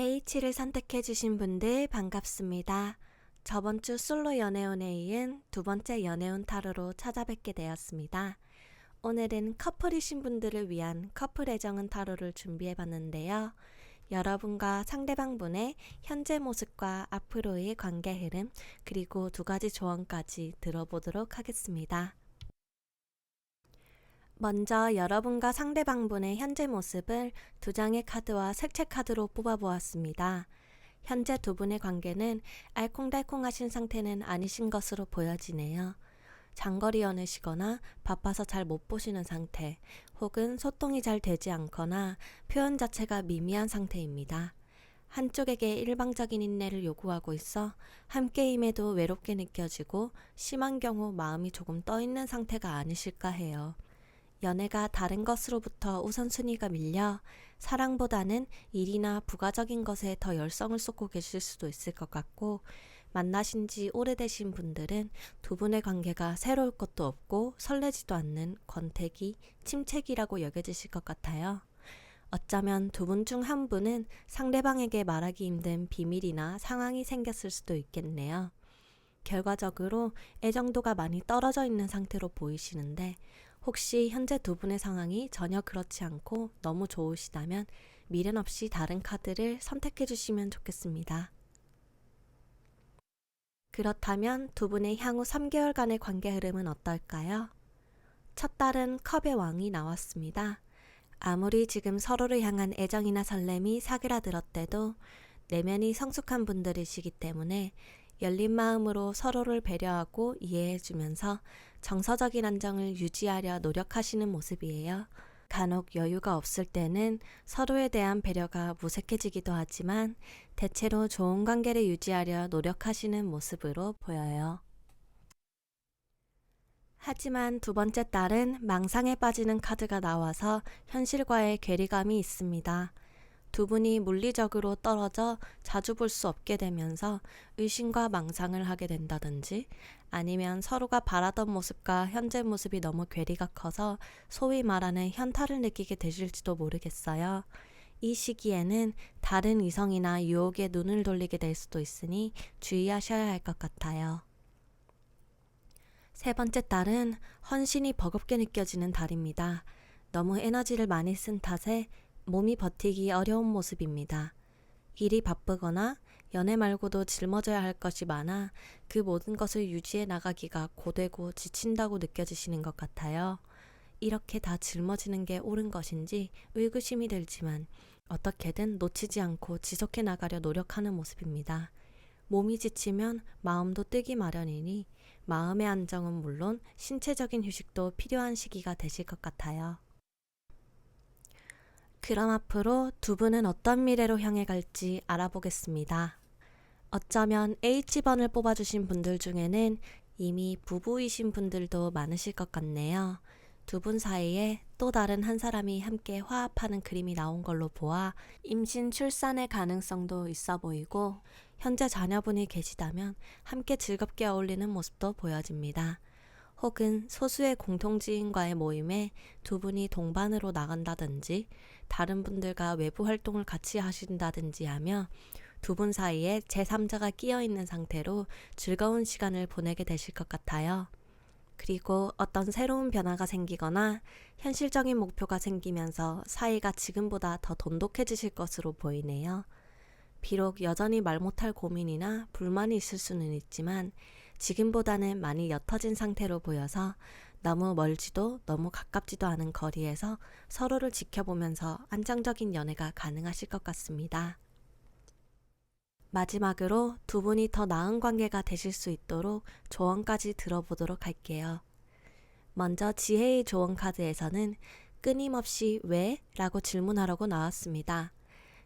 H를 선택해주신 분들 반갑습니다. 저번 주 솔로 연애운에 이은 두 번째 연애운 타로로 찾아뵙게 되었습니다. 오늘은 커플이신 분들을 위한 커플 애정운 타로를 준비해봤는데요. 여러분과 상대방분의 현재 모습과 앞으로의 관계 흐름, 그리고 두 가지 조언까지 들어보도록 하겠습니다. 먼저 여러분과 상대방분의 현재 모습을 두 장의 카드와 색채 카드로 뽑아보았습니다. 현재 두 분의 관계는 알콩달콩하신 상태는 아니신 것으로 보여지네요. 장거리 연애시거나 바빠서 잘 못 보시는 상태, 혹은 소통이 잘 되지 않거나 표현 자체가 미미한 상태입니다. 한쪽에게 일방적인 인내를 요구하고 있어 함께임에도 외롭게 느껴지고 심한 경우 마음이 조금 떠있는 상태가 아니실까 해요. 연애가 다른 것으로부터 우선순위가 밀려 사랑보다는 일이나 부가적인 것에 더 열성을 쏟고 계실 수도 있을 것 같고, 만나신 지 오래되신 분들은 두 분의 관계가 새로울 것도 없고 설레지도 않는 권태기, 침체기라고 여겨지실 것 같아요. 어쩌면 두 분 중 한 분은 상대방에게 말하기 힘든 비밀이나 상황이 생겼을 수도 있겠네요. 결과적으로 애정도가 많이 떨어져 있는 상태로 보이시는데, 혹시 현재 두 분의 상황이 전혀 그렇지 않고 너무 좋으시다면 미련 없이 다른 카드를 선택해 주시면 좋겠습니다. 그렇다면 두 분의 향후 3개월간의 관계 흐름은 어떨까요? 첫 달은 컵의 왕이 나왔습니다. 아무리 지금 서로를 향한 애정이나 설렘이 사그라들었대도 내면이 성숙한 분들이시기 때문에 열린 마음으로 서로를 배려하고 이해해주면서 정서적인 안정을 유지하려 노력하시는 모습이에요. 간혹 여유가 없을 때는 서로에 대한 배려가 무색해지기도 하지만 대체로 좋은 관계를 유지하려 노력하시는 모습으로 보여요. 하지만 두 번째 달은 망상에 빠지는 카드가 나와서 현실과의 괴리감이 있습니다. 두 분이 물리적으로 떨어져 자주 볼 수 없게 되면서 의심과 망상을 하게 된다든지, 아니면 서로가 바라던 모습과 현재 모습이 너무 괴리가 커서 소위 말하는 현타를 느끼게 되실지도 모르겠어요. 이 시기에는 다른 이성이나 유혹에 눈을 돌리게 될 수도 있으니 주의하셔야 할 것 같아요. 세 번째 달은 헌신이 버겁게 느껴지는 달입니다. 너무 에너지를 많이 쓴 탓에 몸이 버티기 어려운 모습입니다. 일이 바쁘거나 연애 말고도 짊어져야 할 것이 많아 그 모든 것을 유지해 나가기가 고되고 지친다고 느껴지시는 것 같아요. 이렇게 다 짊어지는 게 옳은 것인지 의구심이 들지만 어떻게든 놓치지 않고 지속해 나가려 노력하는 모습입니다. 몸이 지치면 마음도 뜨기 마련이니 마음의 안정은 물론 신체적인 휴식도 필요한 시기가 되실 것 같아요. 그럼 앞으로 두 분은 어떤 미래로 향해 갈지 알아보겠습니다. 어쩌면 H번을 뽑아주신 분들 중에는 이미 부부이신 분들도 많으실 것 같네요. 두 분 사이에 또 다른 한 사람이 함께 화합하는 그림이 나온 걸로 보아 임신 출산의 가능성도 있어 보이고, 현재 자녀분이 계시다면 함께 즐겁게 어울리는 모습도 보여집니다. 혹은 소수의 공통지인과의 모임에 두 분이 동반으로 나간다든지 다른 분들과 외부 활동을 같이 하신다든지 하며 두 분 사이에 제3자가 끼어 있는 상태로 즐거운 시간을 보내게 되실 것 같아요. 그리고 어떤 새로운 변화가 생기거나 현실적인 목표가 생기면서 사이가 지금보다 더 돈독해지실 것으로 보이네요. 비록 여전히 말 못할 고민이나 불만이 있을 수는 있지만 지금보다는 많이 옅어진 상태로 보여서 너무 멀지도 너무 가깝지도 않은 거리에서 서로를 지켜보면서 안정적인 연애가 가능하실 것 같습니다. 마지막으로 두 분이 더 나은 관계가 되실 수 있도록 조언까지 들어보도록 할게요. 먼저 지혜의 조언 카드에서는 끊임없이 왜? 라고 질문하라고 나왔습니다.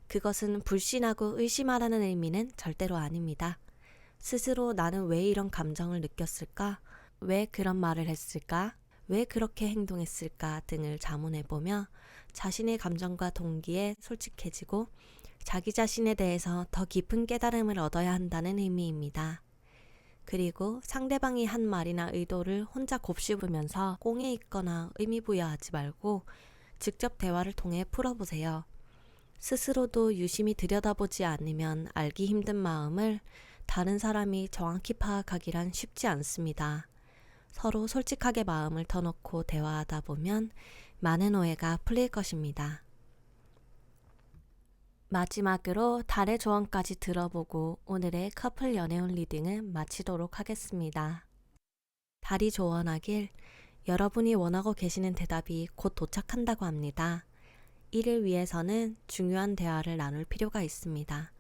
그것은 불신하고 의심하라는 의미는 절대로 아닙니다. 스스로 나는 왜 이런 감정을 느꼈을까? 왜 그런 말을 했을까? 왜 그렇게 행동했을까? 등을 자문해보며 자신의 감정과 동기에 솔직해지고 자기 자신에 대해서 더 깊은 깨달음을 얻어야 한다는 의미입니다. 그리고 상대방이 한 말이나 의도를 혼자 곱씹으면서 꽁에 있거나 의미부여하지 말고 직접 대화를 통해 풀어보세요. 스스로도 유심히 들여다보지 않으면 알기 힘든 마음을 다른 사람이 정확히 파악하기란 쉽지 않습니다. 서로 솔직하게 마음을 터놓고 대화하다 보면 많은 오해가 풀릴 것입니다. 마지막으로 달의 조언까지 들어보고 오늘의 커플 연애운 리딩은 마치도록 하겠습니다. 달이 조언하길 여러분이 원하고 계시는 대답이 곧 도착한다고 합니다. 이를 위해서는 중요한 대화를 나눌 필요가 있습니다.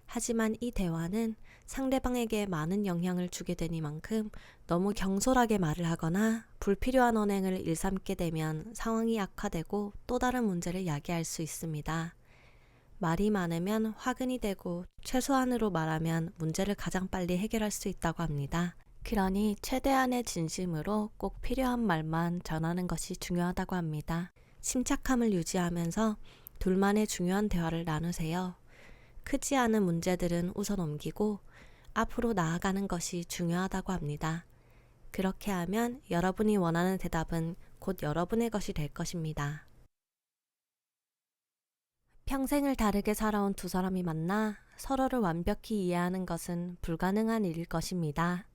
하지만 이 대화는 상대방에게 많은 영향을 주게 되니만큼 너무 경솔하게 말을 하거나 불필요한 언행을 일삼게 되면 상황이 악화되고 또 다른 문제를 야기할 수 있습니다. 말이 많으면 화근이 되고 최소한으로 말하면 문제를 가장 빨리 해결할 수 있다고 합니다. 그러니 최대한의 진심으로 꼭 필요한 말만 전하는 것이 중요하다고 합니다. 침착함을 유지하면서 둘만의 중요한 대화를 나누세요. 크지 않은 문제들은 우선 옮기고 앞으로 나아가는 것이 중요하다고 합니다. 그렇게 하면 여러분이 원하는 대답은 곧 여러분의 것이 될 것입니다. 평생을 다르게 살아온 두 사람이 만나 서로를 완벽히 이해하는 것은 불가능한 일일 것입니다.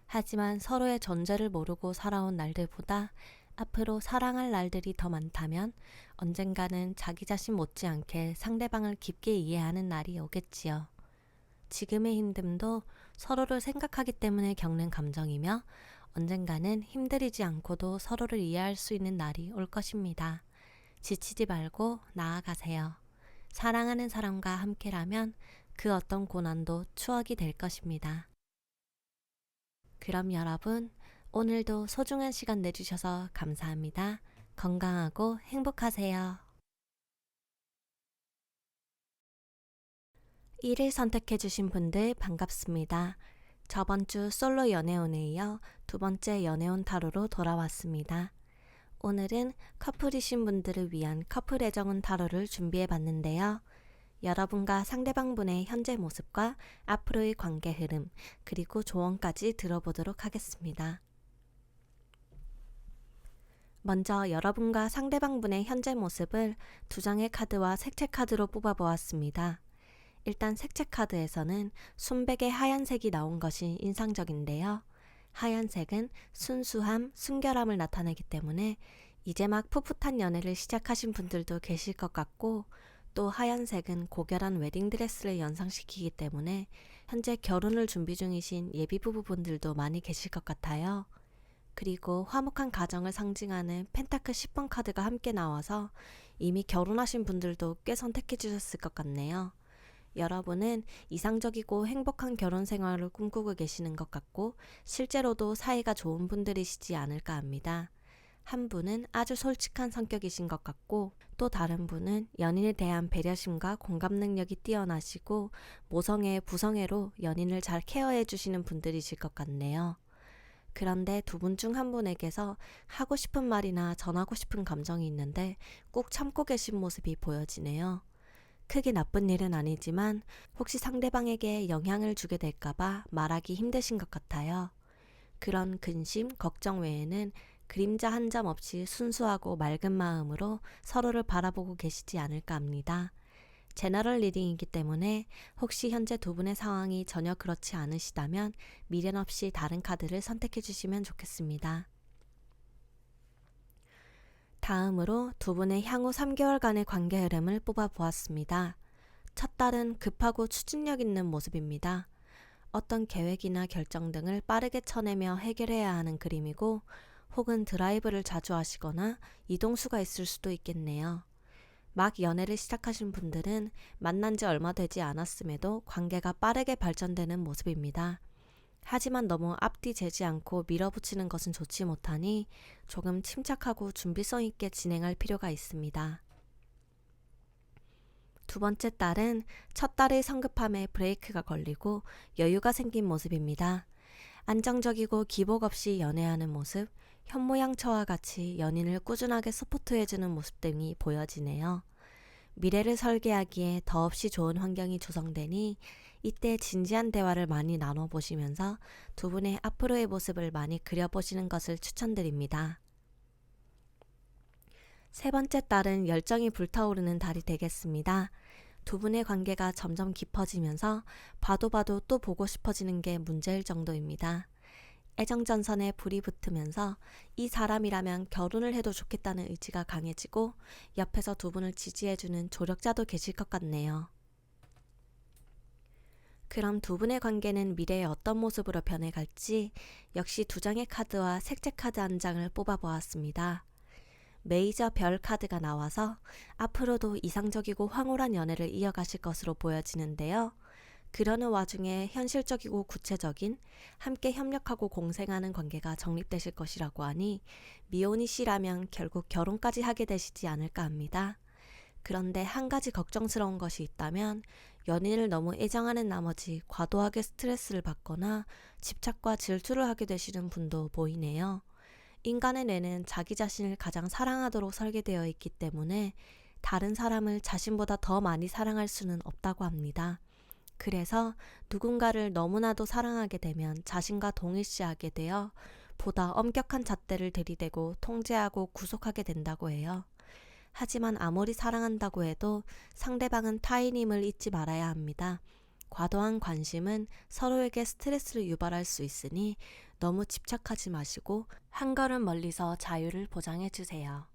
하지만 서로의 존재를 모르고 살아온 날들보다 앞으로 사랑할 날들이 더 많다면 언젠가는 자기 자신 못지않게 상대방을 깊게 이해하는 날이 오겠지요. 지금의 힘듦도 서로를 생각하기 때문에 겪는 감정이며 언젠가는 힘들이지 않고도 서로를 이해할 수 있는 날이 올 것입니다. 지치지 말고 나아가세요. 사랑하는 사람과 함께라면 그 어떤 고난도 추억이 될 것입니다. 그럼 여러분, 오늘도 소중한 시간 내주셔서 감사합니다. 건강하고 행복하세요. 1일 선택해주신 분들 반갑습니다. 저번 주 솔로 연애운에 이어 두 번째 연애운 타로로 돌아왔습니다. 오늘은 커플이신 분들을 위한 커플 애정운 타로를 준비해봤는데요. 여러분과 상대방분의 현재 모습과 앞으로의 관계 흐름, 그리고 조언까지 들어보도록 하겠습니다. 먼저 여러분과 상대방분의 현재 모습을 두 장의 카드와 색채 카드로 뽑아보았습니다. 일단 색채 카드에서는 순백의 하얀색이 나온 것이 인상적인데요. 하얀색은 순수함, 순결함을 나타내기 때문에 이제 막 풋풋한 연애를 시작하신 분들도 계실 것 같고, 또 하얀색은 고결한 웨딩드레스를 연상시키기 때문에 현재 결혼을 준비 중이신 예비부부분들도 많이 계실 것 같아요. 그리고 화목한 가정을 상징하는 펜타클 10번 카드가 함께 나와서 이미 결혼하신 분들도 꽤 선택해 주셨을 것 같네요. 여러분은 이상적이고 행복한 결혼 생활을 꿈꾸고 계시는 것 같고 실제로도 사이가 좋은 분들이시지 않을까 합니다. 한 분은 아주 솔직한 성격이신 것 같고 또 다른 분은 연인에 대한 배려심과 공감 능력이 뛰어나시고 모성애, 부성애로 연인을 잘 케어해 주시는 분들이실 것 같네요. 그런데 두 분 중 한 분에게서 하고 싶은 말이나 전하고 싶은 감정이 있는데 꾹 참고 계신 모습이 보여지네요. 크게 나쁜 일은 아니지만 혹시 상대방에게 영향을 주게 될까봐 말하기 힘드신 것 같아요. 그런 근심, 걱정 외에는 그림자 한 점 없이 순수하고 맑은 마음으로 서로를 바라보고 계시지 않을까 합니다. 제너럴 리딩이기 때문에 혹시 현재 두 분의 상황이 전혀 그렇지 않으시다면 미련 없이 다른 카드를 선택해 주시면 좋겠습니다. 다음으로 두 분의 향후 3개월간의 관계 흐름을 뽑아보았습니다. 첫 달은 급하고 추진력 있는 모습입니다. 어떤 계획이나 결정 등을 빠르게 쳐내며 해결해야 하는 그림이고 혹은 드라이브를 자주 하시거나 이동수가 있을 수도 있겠네요. 막 연애를 시작하신 분들은 만난 지 얼마 되지 않았음에도 관계가 빠르게 발전되는 모습입니다. 하지만 너무 앞뒤 재지 않고 밀어붙이는 것은 좋지 못하니 조금 침착하고 준비성 있게 진행할 필요가 있습니다. 두 번째 달은 첫 달의 성급함에 브레이크가 걸리고 여유가 생긴 모습입니다. 안정적이고 기복 없이 연애하는 모습, 현모양처와 같이 연인을 꾸준하게 서포트해주는 모습 등이 보여지네요. 미래를 설계하기에 더없이 좋은 환경이 조성되니 이때 진지한 대화를 많이 나눠보시면서 두 분의 앞으로의 모습을 많이 그려보시는 것을 추천드립니다. 세 번째 달은 열정이 불타오르는 달이 되겠습니다. 두 분의 관계가 점점 깊어지면서 봐도 봐도 또 보고 싶어지는 게 문제일 정도입니다. 애정전선에 불이 붙으면서 이 사람이라면 결혼을 해도 좋겠다는 의지가 강해지고 옆에서 두 분을 지지해주는 조력자도 계실 것 같네요. 그럼 두 분의 관계는 미래에 어떤 모습으로 변해갈지 역시 두 장의 카드와 색채 카드 한 장을 뽑아보았습니다. 메이저 별 카드가 나와서 앞으로도 이상적이고 황홀한 연애를 이어가실 것으로 보여지는데요. 그러는 와중에 현실적이고 구체적인 함께 협력하고 공생하는 관계가 정립되실 것이라고 하니 미혼이시라면 결국 결혼까지 하게 되시지 않을까 합니다. 그런데 한 가지 걱정스러운 것이 있다면 연인을 너무 애정하는 나머지 과도하게 스트레스를 받거나 집착과 질투를 하게 되시는 분도 보이네요. 인간의 뇌는 자기 자신을 가장 사랑하도록 설계되어 있기 때문에 다른 사람을 자신보다 더 많이 사랑할 수는 없다고 합니다. 그래서 누군가를 너무나도 사랑하게 되면 자신과 동일시하게 되어 보다 엄격한 잣대를 들이대고 통제하고 구속하게 된다고 해요. 하지만 아무리 사랑한다고 해도 상대방은 타인임을 잊지 말아야 합니다. 과도한 관심은 서로에게 스트레스를 유발할 수 있으니 너무 집착하지 마시고 한 걸음 멀리서 자유를 보장해 주세요.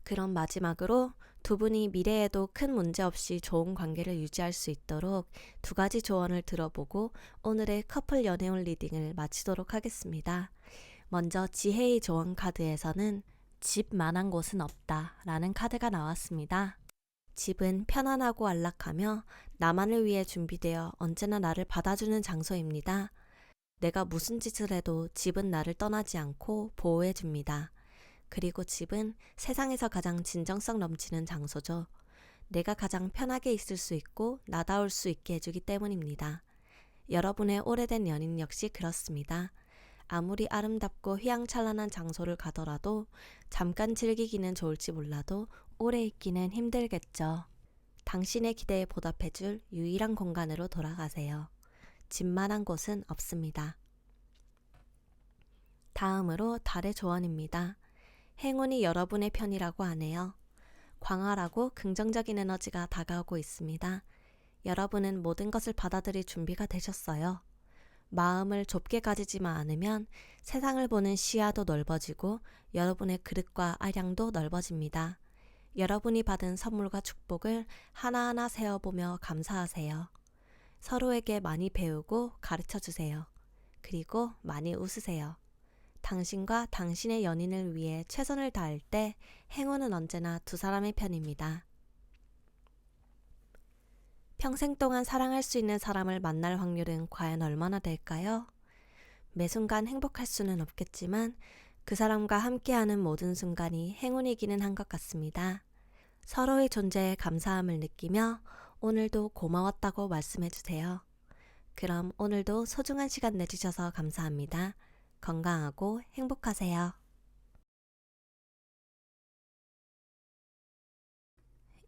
그럼 마지막으로 두 분이 미래에도 큰 문제 없이 좋은 관계를 유지할 수 있도록 두 가지 조언을 들어보고 오늘의 커플 연애운 리딩을 마치도록 하겠습니다. 먼저 지혜의 조언 카드에서는 집만한 곳은 없다 라는 카드가 나왔습니다. 집은 편안하고 안락하며 나만을 위해 준비되어 언제나 나를 받아주는 장소입니다. 내가 무슨 짓을 해도 집은 나를 떠나지 않고 보호해줍니다. 그리고 집은 세상에서 가장 진정성 넘치는 장소죠. 내가 가장 편하게 있을 수 있고 나다울 수 있게 해주기 때문입니다. 여러분의 오래된 연인 역시 그렇습니다. 아무리 아름답고 휘황찬란한 장소를 가더라도 잠깐 즐기기는 좋을지 몰라도 오래 있기는 힘들겠죠. 당신의 기대에 보답해줄 유일한 공간으로 돌아가세요. 집만한 곳은 없습니다. 다음으로 달의 조언입니다. 행운이 여러분의 편이라고 하네요. 광활하고 긍정적인 에너지가 다가오고 있습니다. 여러분은 모든 것을 받아들일 준비가 되셨어요. 마음을 좁게 가지지만 않으면 세상을 보는 시야도 넓어지고 여러분의 그릇과 아량도 넓어집니다. 여러분이 받은 선물과 축복을 하나하나 세어보며 감사하세요. 서로에게 많이 배우고 가르쳐 주세요. 그리고 많이 웃으세요. 당신과 당신의 연인을 위해 최선을 다할 때 행운은 언제나 두 사람의 편입니다. 평생 동안 사랑할 수 있는 사람을 만날 확률은 과연 얼마나 될까요? 매 순간 행복할 수는 없겠지만 그 사람과 함께하는 모든 순간이 행운이기는 한 것 같습니다. 서로의 존재에 감사함을 느끼며 오늘도 고마웠다고 말씀해 주세요. 그럼 오늘도 소중한 시간 내주셔서 감사합니다. 건강하고 행복하세요.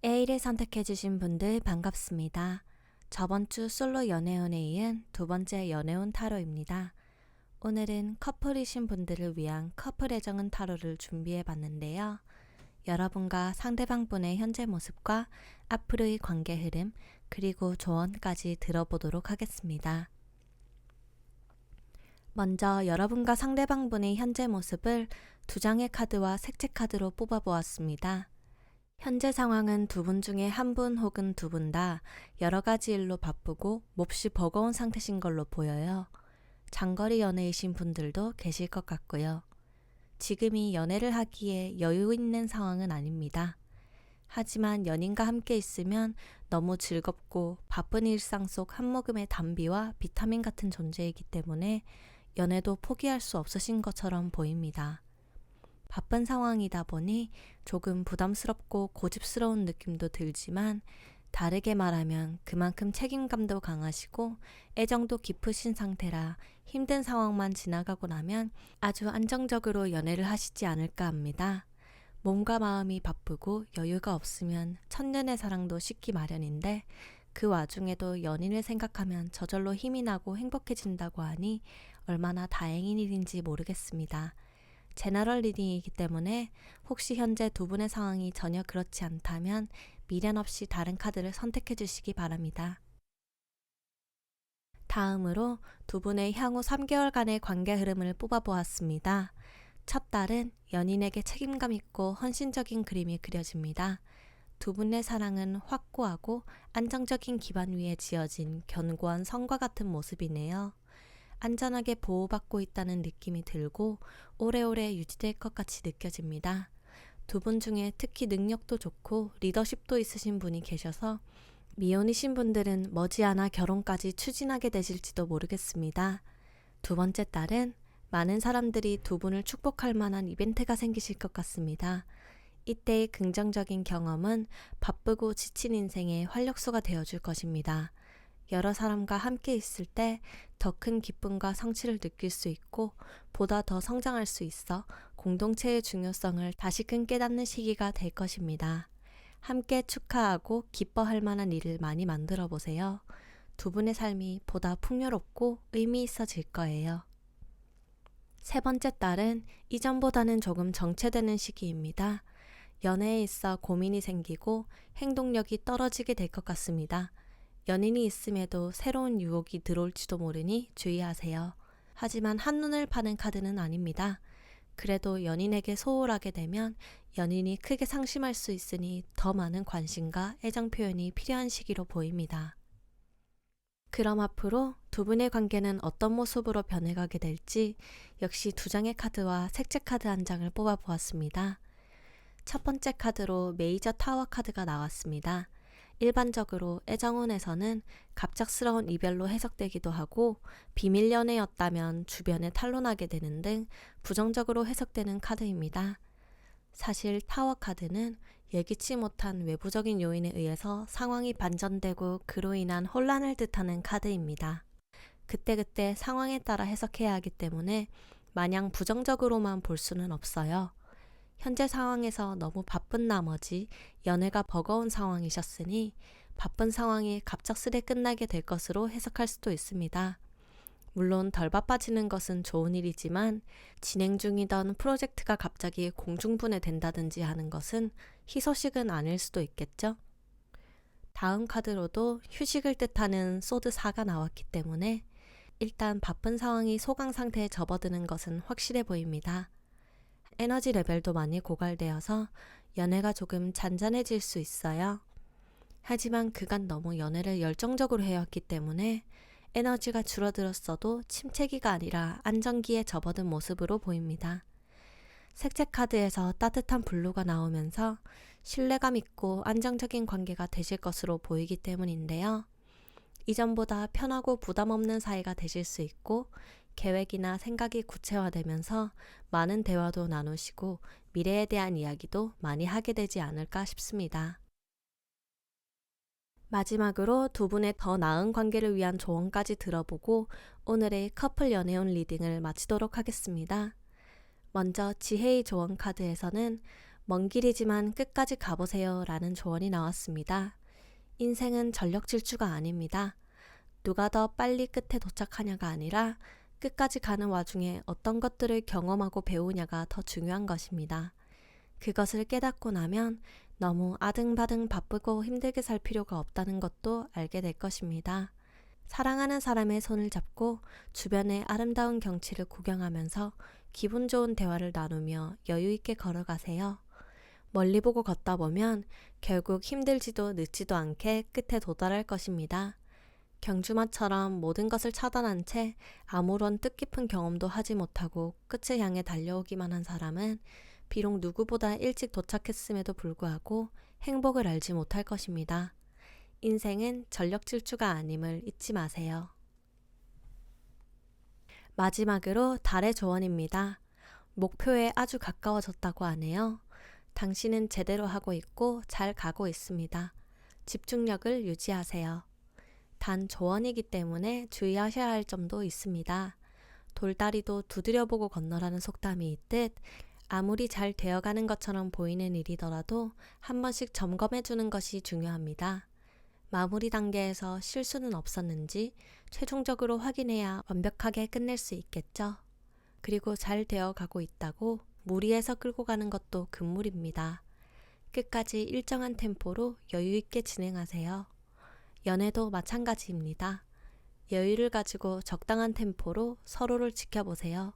A를 선택해주신 분들 반갑습니다. 저번 주 솔로 연애운에 이은 두 번째 연애운 타로입니다. 오늘은 커플이신 분들을 위한 커플 애정은 타로를 준비해 봤는데요. 여러분과 상대방분의 현재 모습과 앞으로의 관계 흐름 그리고 조언까지 들어보도록 하겠습니다. 먼저 여러분과 상대방분의 현재 모습을 두 장의 카드와 색채 카드로 뽑아보았습니다. 현재 상황은 두 분 중에 한 분 혹은 두 분 다 여러 가지 일로 바쁘고 몹시 버거운 상태신 걸로 보여요. 장거리 연애이신 분들도 계실 것 같고요. 지금이 연애를 하기에 여유 있는 상황은 아닙니다. 하지만 연인과 함께 있으면 너무 즐겁고 바쁜 일상 속 한 모금의 단비와 비타민 같은 존재이기 때문에 연애도 포기할 수 없으신 것처럼 보입니다. 바쁜 상황이다 보니 조금 부담스럽고 고집스러운 느낌도 들지만 다르게 말하면 그만큼 책임감도 강하시고 애정도 깊으신 상태라 힘든 상황만 지나가고 나면 아주 안정적으로 연애를 하시지 않을까 합니다. 몸과 마음이 바쁘고 여유가 없으면 천년의 사랑도 식기 마련인데 그 와중에도 연인을 생각하면 저절로 힘이 나고 행복해진다고 하니 얼마나 다행인 일인지 모르겠습니다. 제너럴 리딩이기 때문에 혹시 현재 두 분의 상황이 전혀 그렇지 않다면 미련 없이 다른 카드를 선택해 주시기 바랍니다. 다음으로 두 분의 향후 3개월간의 관계 흐름을 뽑아보았습니다. 첫 달은 연인에게 책임감 있고 헌신적인 그림이 그려집니다. 두 분의 사랑은 확고하고 안정적인 기반 위에 지어진 견고한 성과 같은 모습이네요. 안전하게 보호받고 있다는 느낌이 들고 오래오래 유지될 것 같이 느껴집니다. 두 분 중에 특히 능력도 좋고 리더십도 있으신 분이 계셔서 미혼이신 분들은 머지않아 결혼까지 추진하게 되실지도 모르겠습니다. 두 번째 달은 많은 사람들이 두 분을 축복할 만한 이벤트가 생기실 것 같습니다. 이때의 긍정적인 경험은 바쁘고 지친 인생의 활력소가 되어줄 것입니다. 여러 사람과 함께 있을 때 더 큰 기쁨과 성취를 느낄 수 있고 보다 더 성장할 수 있어 공동체의 중요성을 다시금 깨닫는 시기가 될 것입니다. 함께 축하하고 기뻐할 만한 일을 많이 만들어 보세요. 두 분의 삶이 보다 풍요롭고 의미 있어질 거예요. 세 번째 달은 이전보다는 조금 정체되는 시기입니다. 연애에 있어 고민이 생기고 행동력이 떨어지게 될 것 같습니다. 연인이 있음에도 새로운 유혹이 들어올지도 모르니 주의하세요. 하지만 한눈을 파는 카드는 아닙니다. 그래도 연인에게 소홀하게 되면 연인이 크게 상심할 수 있으니 더 많은 관심과 애정 표현이 필요한 시기로 보입니다. 그럼 앞으로 두 분의 관계는 어떤 모습으로 변해가게 될지 역시 두 장의 카드와 색채 카드 한 장을 뽑아보았습니다. 첫 번째 카드로 메이저 타워 카드가 나왔습니다. 일반적으로 애정운에서는 갑작스러운 이별로 해석되기도 하고 비밀 연애였다면 주변에 탄로나게 되는 등 부정적으로 해석되는 카드입니다. 사실 타워 카드는 예기치 못한 외부적인 요인에 의해서 상황이 반전되고 그로 인한 혼란을 뜻하는 카드입니다. 그때그때 상황에 따라 해석해야 하기 때문에 마냥 부정적으로만 볼 수는 없어요. 현재 상황에서 너무 바쁜 나머지 연애가 버거운 상황이셨으니 바쁜 상황이 갑작스레 끝나게 될 것으로 해석할 수도 있습니다. 물론 덜 바빠지는 것은 좋은 일이지만 진행 중이던 프로젝트가 갑자기 공중분해된다든지 하는 것은 희소식은 아닐 수도 있겠죠. 다음 카드로도 휴식을 뜻하는 소드 4가 나왔기 때문에 일단 바쁜 상황이 소강 상태에 접어드는 것은 확실해 보입니다. 에너지 레벨도 많이 고갈되어서 연애가 조금 잔잔해질 수 있어요. 하지만 그간 너무 연애를 열정적으로 해왔기 때문에 에너지가 줄어들었어도 침체기가 아니라 안정기에 접어든 모습으로 보입니다. 색채 카드에서 따뜻한 블루가 나오면서 신뢰감 있고 안정적인 관계가 되실 것으로 보이기 때문인데요. 이전보다 편하고 부담 없는 사이가 되실 수 있고 계획이나 생각이 구체화되면서 많은 대화도 나누시고 미래에 대한 이야기도 많이 하게 되지 않을까 싶습니다. 마지막으로 두 분의 더 나은 관계를 위한 조언까지 들어보고 오늘의 커플 연애운 리딩을 마치도록 하겠습니다. 먼저 지혜의 조언 카드에서는 먼 길이지만 끝까지 가보세요 라는 조언이 나왔습니다. 인생은 전력 질주가 아닙니다. 누가 더 빨리 끝에 도착하냐가 아니라 끝까지 가는 와중에 어떤 것들을 경험하고 배우냐가 더 중요한 것입니다. 그것을 깨닫고 나면 너무 아등바등 바쁘고 힘들게 살 필요가 없다는 것도 알게 될 것입니다. 사랑하는 사람의 손을 잡고 주변의 아름다운 경치를 구경하면서 기분 좋은 대화를 나누며 여유 있게 걸어가세요. 멀리 보고 걷다 보면 결국 힘들지도 늦지도 않게 끝에 도달할 것입니다. 경주마처럼 모든 것을 차단한 채 아무런 뜻깊은 경험도 하지 못하고 끝을 향해 달려오기만 한 사람은 비록 누구보다 일찍 도착했음에도 불구하고 행복을 알지 못할 것입니다. 인생은 전력 질주가 아님을 잊지 마세요. 마지막으로 달의 조언입니다. 목표에 아주 가까워졌다고 하네요. 당신은 제대로 하고 있고 잘 가고 있습니다. 집중력을 유지하세요. 단 조언이기 때문에 주의하셔야 할 점도 있습니다. 돌다리도 두드려보고 건너라는 속담이 있듯 아무리 잘 되어가는 것처럼 보이는 일이더라도 한 번씩 점검해주는 것이 중요합니다. 마무리 단계에서 실수는 없었는지 최종적으로 확인해야 완벽하게 끝낼 수 있겠죠. 그리고 잘 되어 가고 있다고 무리해서 끌고 가는 것도 금물입니다. 끝까지 일정한 템포로 여유 있게 진행하세요. 연애도 마찬가지입니다. 여유를 가지고 적당한 템포로 서로를 지켜보세요.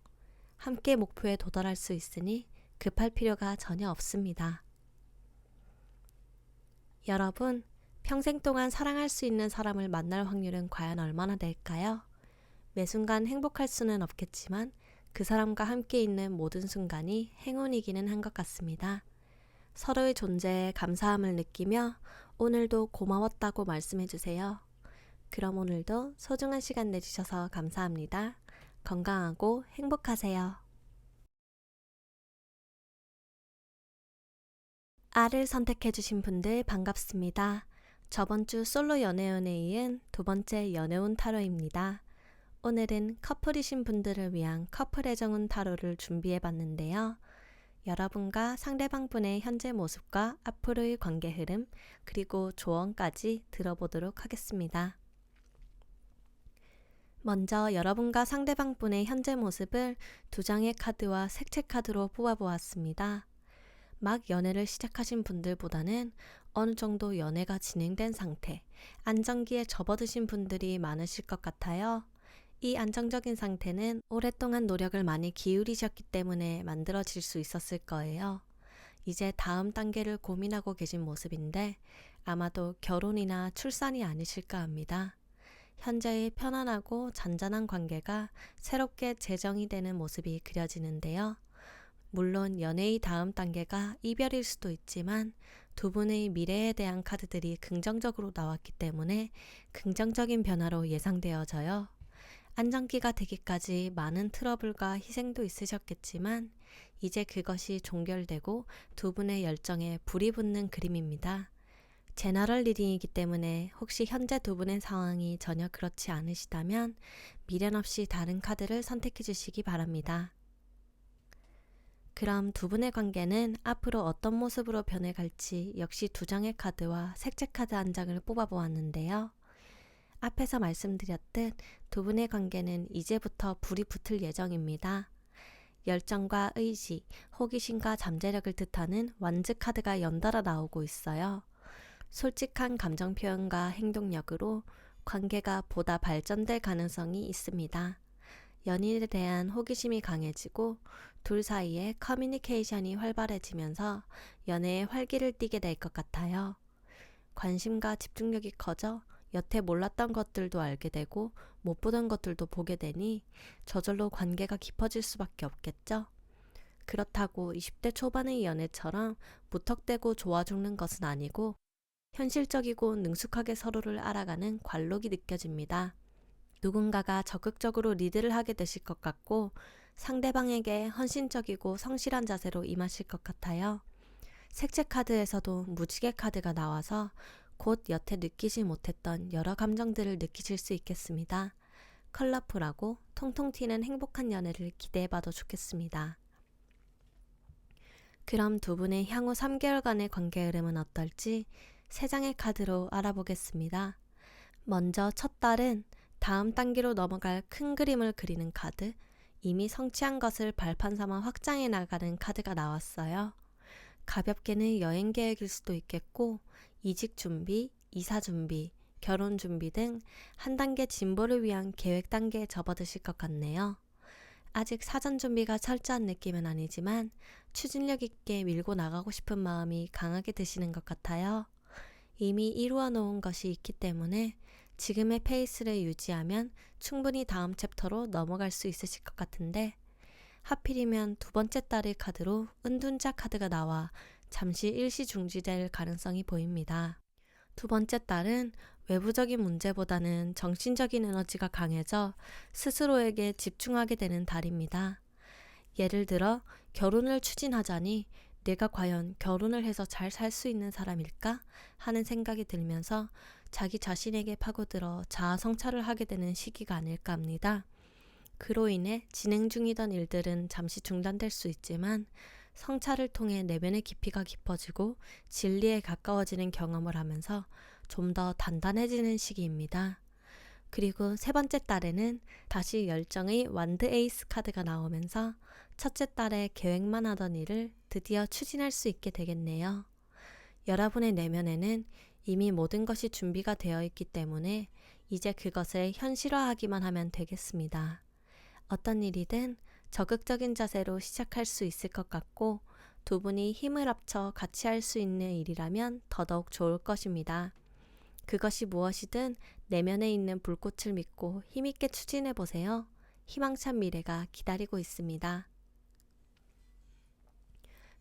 함께 목표에 도달할 수 있으니 급할 필요가 전혀 없습니다. 여러분, 평생 동안 사랑할 수 있는 사람을 만날 확률은 과연 얼마나 될까요? 매 순간 행복할 수는 없겠지만 그 사람과 함께 있는 모든 순간이 행운이기는 한 것 같습니다. 서로의 존재에 감사함을 느끼며 오늘도 고마웠다고 말씀해주세요. 그럼 오늘도 소중한 시간 내주셔서 감사합니다. 건강하고 행복하세요. 아를 선택해주신 분들 반갑습니다. 저번 주 솔로 연애운에 이은 두 번째 연애운 타로입니다. 오늘은 커플이신 분들을 위한 커플 애정운 타로를 준비해봤는데요. 여러분과 상대방분의 현재 모습과 앞으로의 관계 흐름, 그리고 조언까지 들어보도록 하겠습니다. 먼저 여러분과 상대방분의 현재 모습을 두 장의 카드와 색채 카드로 뽑아보았습니다. 막 연애를 시작하신 분들보다는 어느 정도 연애가 진행된 상태, 안정기에 접어드신 분들이 많으실 것 같아요. 이 안정적인 상태는 오랫동안 노력을 많이 기울이셨기 때문에 만들어질 수 있었을 거예요. 이제 다음 단계를 고민하고 계신 모습인데 아마도 결혼이나 출산이 아니실까 합니다. 현재의 편안하고 잔잔한 관계가 새롭게 재정이 되는 모습이 그려지는데요. 물론 연애의 다음 단계가 이별일 수도 있지만 두 분의 미래에 대한 카드들이 긍정적으로 나왔기 때문에 긍정적인 변화로 예상되어져요. 안정기가 되기까지 많은 트러블과 희생도 있으셨겠지만 이제 그것이 종결되고 두 분의 열정에 불이 붙는 그림입니다. 제너럴 리딩이기 때문에 혹시 현재 두 분의 상황이 전혀 그렇지 않으시다면 미련 없이 다른 카드를 선택해 주시기 바랍니다. 그럼 두 분의 관계는 앞으로 어떤 모습으로 변해갈지 역시 두 장의 카드와 색채 카드 한 장을 뽑아보았는데요. 앞에서 말씀드렸듯 두 분의 관계는 이제부터 불이 붙을 예정입니다. 열정과 의지, 호기심과 잠재력을 뜻하는 완즈 카드가 연달아 나오고 있어요. 솔직한 감정 표현과 행동력으로 관계가 보다 발전될 가능성이 있습니다. 연인에 대한 호기심이 강해지고 둘 사이에 커뮤니케이션이 활발해지면서 연애에 활기를 띠게 될 것 같아요. 관심과 집중력이 커져 여태 몰랐던 것들도 알게 되고 못 보던 것들도 보게 되니 저절로 관계가 깊어질 수밖에 없겠죠. 그렇다고 20대 초반의 연애처럼 무턱대고 좋아 죽는 것은 아니고 현실적이고 능숙하게 서로를 알아가는 관록이 느껴집니다. 누군가가 적극적으로 리드를 하게 되실 것 같고 상대방에게 헌신적이고 성실한 자세로 임하실 것 같아요. 색채 카드에서도 무지개 카드가 나와서 곧 여태 느끼지 못했던 여러 감정들을 느끼실 수 있겠습니다. 컬러풀하고 통통 튀는 행복한 연애를 기대해봐도 좋겠습니다. 그럼 두 분의 향후 3개월간의 관계 흐름은 어떨지 세 장의 카드로 알아보겠습니다. 먼저 첫 달은 다음 단계로 넘어갈 큰 그림을 그리는 카드, 이미 성취한 것을 발판 삼아 확장해 나가는 카드가 나왔어요. 가볍게는 여행 계획일 수도 있겠고 이직 준비, 이사 준비, 결혼 준비 등 한 단계 진보를 위한 계획 단계에 접어드실 것 같네요. 아직 사전 준비가 철저한 느낌은 아니지만 추진력 있게 밀고 나가고 싶은 마음이 강하게 드시는 것 같아요. 이미 이루어 놓은 것이 있기 때문에 지금의 페이스를 유지하면 충분히 다음 챕터로 넘어갈 수 있으실 것 같은데 하필이면 두 번째 달의 카드로 은둔자 카드가 나와 잠시 일시 중지될 가능성이 보입니다. 두 번째 달은 외부적인 문제보다는 정신적인 에너지가 강해져 스스로에게 집중하게 되는 달입니다. 예를 들어 결혼을 추진하자니 내가 과연 결혼을 해서 잘 살 수 있는 사람일까 하는 생각이 들면서 자기 자신에게 파고들어 자아 성찰을 하게 되는 시기가 아닐까 합니다. 그로 인해 진행 중이던 일들은 잠시 중단될 수 있지만 성찰을 통해 내면의 깊이가 깊어지고 진리에 가까워지는 경험을 하면서 좀 더 단단해지는 시기입니다. 그리고 세 번째 달에는 다시 열정의 완드 에이스 카드가 나오면서 첫째 달에 계획만 하던 일을 드디어 추진할 수 있게 되겠네요. 여러분의 내면에는 이미 모든 것이 준비가 되어 있기 때문에 이제 그것을 현실화하기만 하면 되겠습니다. 어떤 일이든 적극적인 자세로 시작할 수 있을 것 같고 두 분이 힘을 합쳐 같이 할 수 있는 일이라면 더더욱 좋을 것입니다. 그것이 무엇이든 내면에 있는 불꽃을 믿고 힘있게 추진해 보세요. 희망찬 미래가 기다리고 있습니다.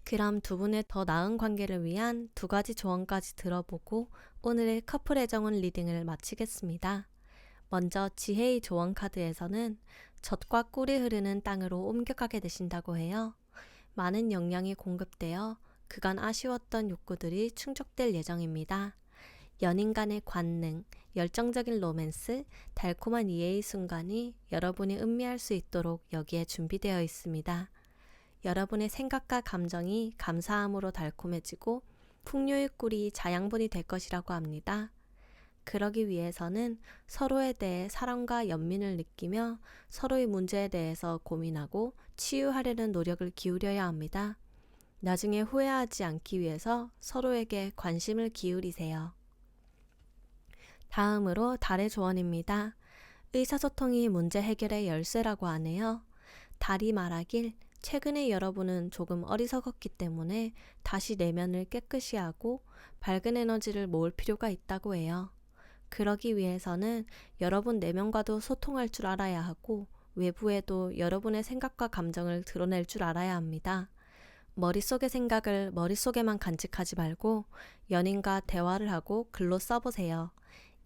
그럼 두 분의 더 나은 관계를 위한 두 가지 조언까지 들어보고 오늘의 커플 애정운 리딩을 마치겠습니다. 먼저 지혜의 조언 카드에서는 젖과 꿀이 흐르는 땅으로 옮겨가게 되신다고 해요. 많은 영양이 공급되어 그간 아쉬웠던 욕구들이 충족될 예정입니다. 연인 간의 관능, 열정적인 로맨스, 달콤한 이해의 순간이 여러분이 음미할 수 있도록 여기에 준비되어 있습니다. 여러분의 생각과 감정이 감사함으로 달콤해지고 풍요의 꿀이 자양분이 될 것이라고 합니다. 그러기 위해서는 서로에 대해 사랑과 연민을 느끼며 서로의 문제에 대해서 고민하고 치유하려는 노력을 기울여야 합니다. 나중에 후회하지 않기 위해서 서로에게 관심을 기울이세요. 다음으로 달의 조언입니다. 의사소통이 문제 해결의 열쇠라고 하네요. 달이 말하길 최근에 여러분은 조금 어리석었기 때문에 다시 내면을 깨끗이 하고 밝은 에너지를 모을 필요가 있다고 해요. 그러기 위해서는 여러분 내면과도 소통할 줄 알아야 하고 외부에도 여러분의 생각과 감정을 드러낼 줄 알아야 합니다. 머릿속의 생각을 머릿속에만 간직하지 말고 연인과 대화를 하고 글로 써보세요.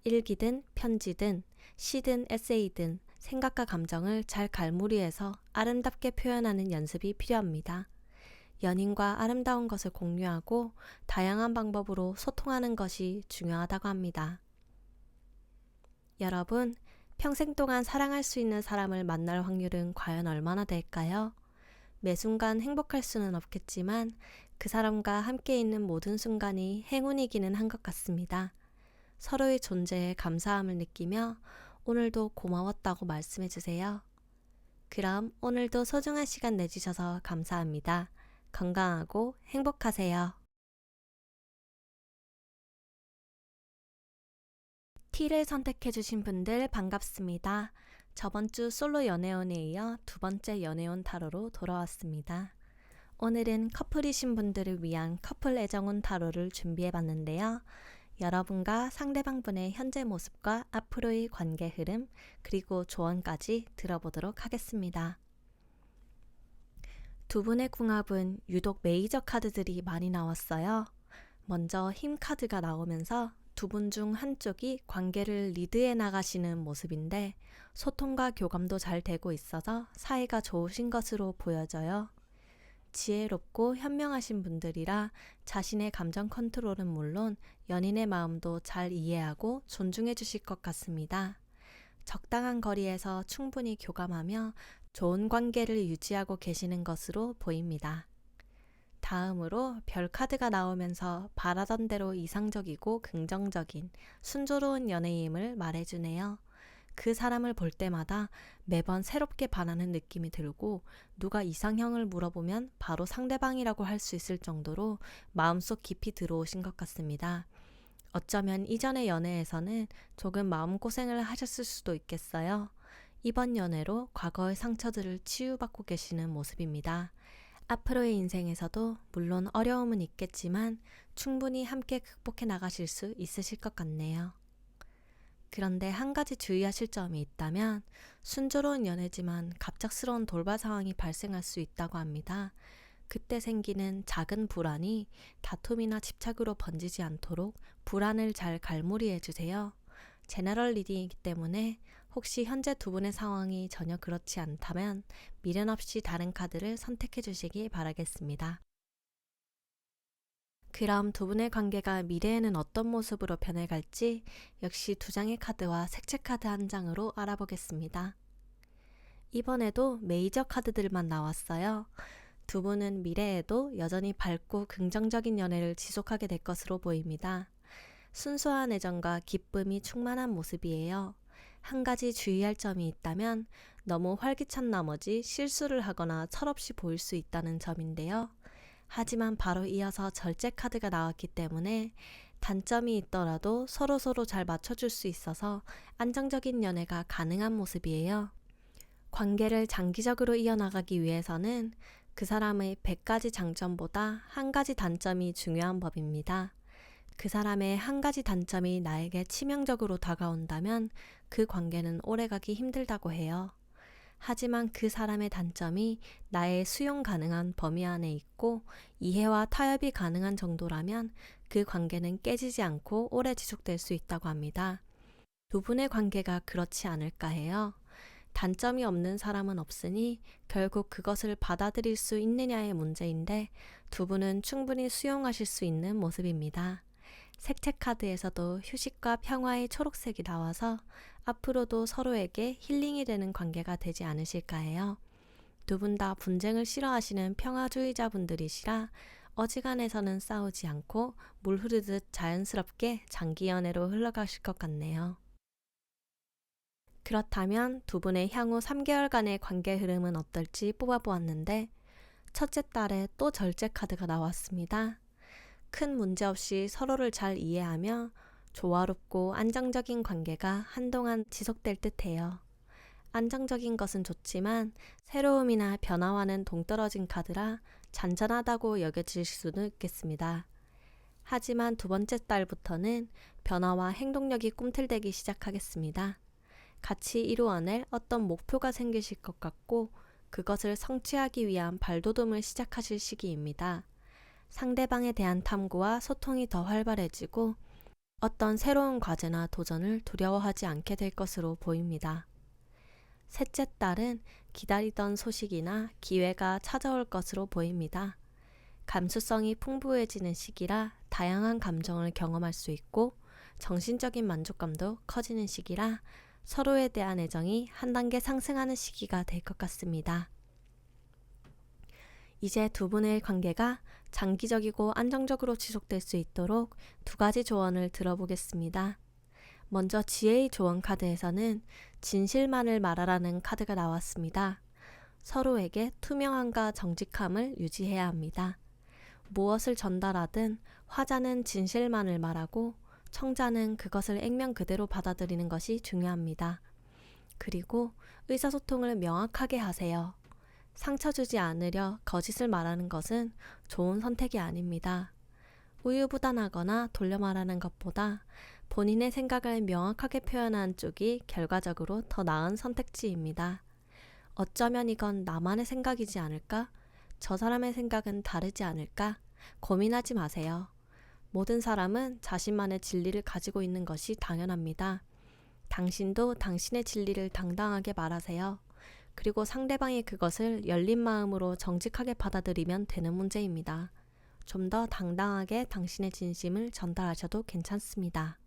일기든 편지든 시든 에세이든 생각과 감정을 잘 갈무리해서 아름답게 표현하는 연습이 필요합니다. 연인과 아름다운 것을 공유하고 다양한 방법으로 소통하는 것이 중요하다고 합니다. 여러분, 평생 동안 사랑할 수 있는 사람을 만날 확률은 과연 얼마나 될까요? 매 순간 행복할 수는 없겠지만 그 사람과 함께 있는 모든 순간이 행운이기는 한 것 같습니다. 서로의 존재에 감사함을 느끼며 오늘도 고마웠다고 말씀해 주세요. 그럼 오늘도 소중한 시간 내주셔서 감사합니다. 건강하고 행복하세요. T를 선택해 주신 분들 반갑습니다. 저번 주 솔로 연애운에 이어 두 번째 연애운 타로로 돌아왔습니다. 오늘은 커플이신 분들을 위한 커플 애정운 타로를 준비해 봤는데요. 여러분과 상대방분의 현재 모습과 앞으로의 관계 흐름, 그리고 조언까지 들어보도록 하겠습니다. 두 분의 궁합은 유독 메이저 카드들이 많이 나왔어요. 먼저 힘 카드가 나오면서 두 분 중 한쪽이 관계를 리드해 나가시는 모습인데 소통과 교감도 잘 되고 있어서 사이가 좋으신 것으로 보여져요. 지혜롭고 현명하신 분들이라 자신의 감정 컨트롤은 물론 연인의 마음도 잘 이해하고 존중해 주실 것 같습니다. 적당한 거리에서 충분히 교감하며 좋은 관계를 유지하고 계시는 것으로 보입니다. 다음으로 별 카드가 나오면서 바라던 대로 이상적이고 긍정적인 순조로운 연애임을 말해주네요. 그 사람을 볼 때마다 매번 새롭게 반하는 느낌이 들고 누가 이상형을 물어보면 바로 상대방이라고 할 수 있을 정도로 마음속 깊이 들어오신 것 같습니다. 어쩌면 이전의 연애에서는 조금 마음고생을 하셨을 수도 있겠어요. 이번 연애로 과거의 상처들을 치유받고 계시는 모습입니다. 앞으로의 인생에서도 물론 어려움은 있겠지만 충분히 함께 극복해 나가실 수 있으실 것 같네요. 그런데 한 가지 주의하실 점이 있다면 순조로운 연애지만 갑작스러운 돌발 상황이 발생할 수 있다고 합니다. 그때 생기는 작은 불안이 다툼이나 집착으로 번지지 않도록 불안을 잘 갈무리해 주세요. 제너럴 리딩이기 때문에 혹시 현재 두 분의 상황이 전혀 그렇지 않다면 미련 없이 다른 카드를 선택해 주시기 바라겠습니다. 그럼 두 분의 관계가 미래에는 어떤 모습으로 변해갈지 역시 두 장의 카드와 색채 카드 한 장으로 알아보겠습니다. 이번에도 메이저 카드들만 나왔어요. 두 분은 미래에도 여전히 밝고 긍정적인 연애를 지속하게 될 것으로 보입니다. 순수한 애정과 기쁨이 충만한 모습이에요. 한 가지 주의할 점이 있다면 너무 활기찬 나머지 실수를 하거나 철없이 보일 수 있다는 점인데요. 하지만 바로 이어서 절제 카드가 나왔기 때문에 단점이 있더라도 서로서로 잘 맞춰줄 수 있어서 안정적인 연애가 가능한 모습이에요. 관계를 장기적으로 이어나가기 위해서는 그 사람의 100가지 장점보다 한 가지 단점이 중요한 법입니다. 그 사람의 한 가지 단점이 나에게 치명적으로 다가온다면 그 관계는 오래가기 힘들다고 해요. 하지만 그 사람의 단점이 나의 수용 가능한 범위 안에 있고 이해와 타협이 가능한 정도라면 그 관계는 깨지지 않고 오래 지속될 수 있다고 합니다. 두 분의 관계가 그렇지 않을까 해요. 단점이 없는 사람은 없으니 결국 그것을 받아들일 수 있느냐의 문제인데 두 분은 충분히 수용하실 수 있는 모습입니다. 색채 카드에서도 휴식과 평화의 초록색이 나와서 앞으로도 서로에게 힐링이 되는 관계가 되지 않으실까 해요. 두 분 다 분쟁을 싫어하시는 평화주의자분들이시라 어지간해서는 싸우지 않고 물 흐르듯 자연스럽게 장기 연애로 흘러가실 것 같네요. 그렇다면 두 분의 향후 3개월간의 관계 흐름은 어떨지 뽑아보았는데 첫째 달에 또 절제 카드가 나왔습니다. 큰 문제 없이 서로를 잘 이해하며 조화롭고 안정적인 관계가 한동안 지속될 듯해요. 안정적인 것은 좋지만 새로움이나 변화와는 동떨어진 카드라 잔잔하다고 여겨질 수는 있겠습니다. 하지만 두 번째 달부터는 변화와 행동력이 꿈틀대기 시작하겠습니다. 같이 이루어낼 어떤 목표가 생기실 것 같고 그것을 성취하기 위한 발돋움을 시작하실 시기입니다. 상대방에 대한 탐구와 소통이 더 활발해지고 어떤 새로운 과제나 도전을 두려워하지 않게 될 것으로 보입니다. 셋째 달은 기다리던 소식이나 기회가 찾아올 것으로 보입니다. 감수성이 풍부해지는 시기라 다양한 감정을 경험할 수 있고 정신적인 만족감도 커지는 시기라 서로에 대한 애정이 한 단계 상승하는 시기가 될 것 같습니다. 이제 두 분의 관계가 장기적이고 안정적으로 지속될 수 있도록 두 가지 조언을 들어보겠습니다. 먼저 지혜의 조언 카드에서는 진실만을 말하라는 카드가 나왔습니다. 서로에게 투명함과 정직함을 유지해야 합니다. 무엇을 전달하든 화자는 진실만을 말하고 청자는 그것을 액면 그대로 받아들이는 것이 중요합니다. 그리고 의사소통을 명확하게 하세요. 상처 주지 않으려 거짓을 말하는 것은 좋은 선택이 아닙니다. 우유부단하거나 돌려 말하는 것보다 본인의 생각을 명확하게 표현한 쪽이 결과적으로 더 나은 선택지입니다. 어쩌면 이건 나만의 생각이지 않을까? 저 사람의 생각은 다르지 않을까? 고민하지 마세요. 모든 사람은 자신만의 진리를 가지고 있는 것이 당연합니다. 당신도 당신의 진리를 당당하게 말하세요. 그리고 상대방이 그것을 열린 마음으로 정직하게 받아들이면 되는 문제입니다. 좀 더 당당하게 당신의 진심을 전달하셔도 괜찮습니다.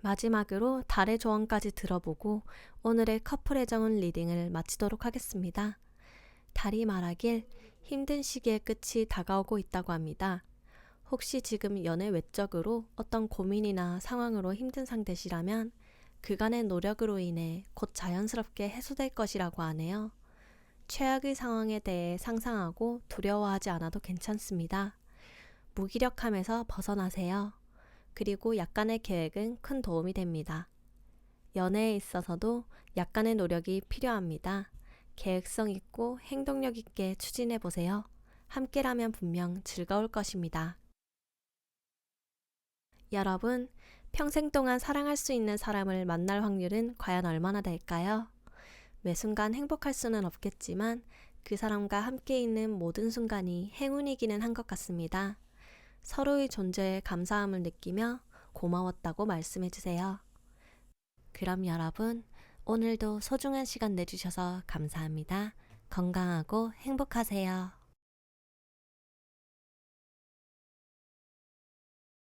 마지막으로 달의 조언까지 들어보고 오늘의 커플 애정운 리딩을 마치도록 하겠습니다. 달이 말하길 힘든 시기의 끝이 다가오고 있다고 합니다. 혹시 지금 연애 외적으로 어떤 고민이나 상황으로 힘든 상태시라면 그간의 노력으로 인해 곧 자연스럽게 해소될 것이라고 하네요. 최악의 상황에 대해 상상하고 두려워하지 않아도 괜찮습니다. 무기력함에서 벗어나세요. 그리고 약간의 계획은 큰 도움이 됩니다. 연애에 있어서도 약간의 노력이 필요합니다. 계획성 있고 행동력 있게 추진해 보세요. 함께라면 분명 즐거울 것입니다. 여러분, 평생 동안 사랑할 수 있는 사람을 만날 확률은 과연 얼마나 될까요? 매 순간 행복할 수는 없겠지만 그 사람과 함께 있는 모든 순간이 행운이기는 한 것 같습니다. 서로의 존재에 감사함을 느끼며 고마웠다고 말씀해주세요. 그럼 여러분, 오늘도 소중한 시간 내주셔서 감사합니다. 건강하고 행복하세요.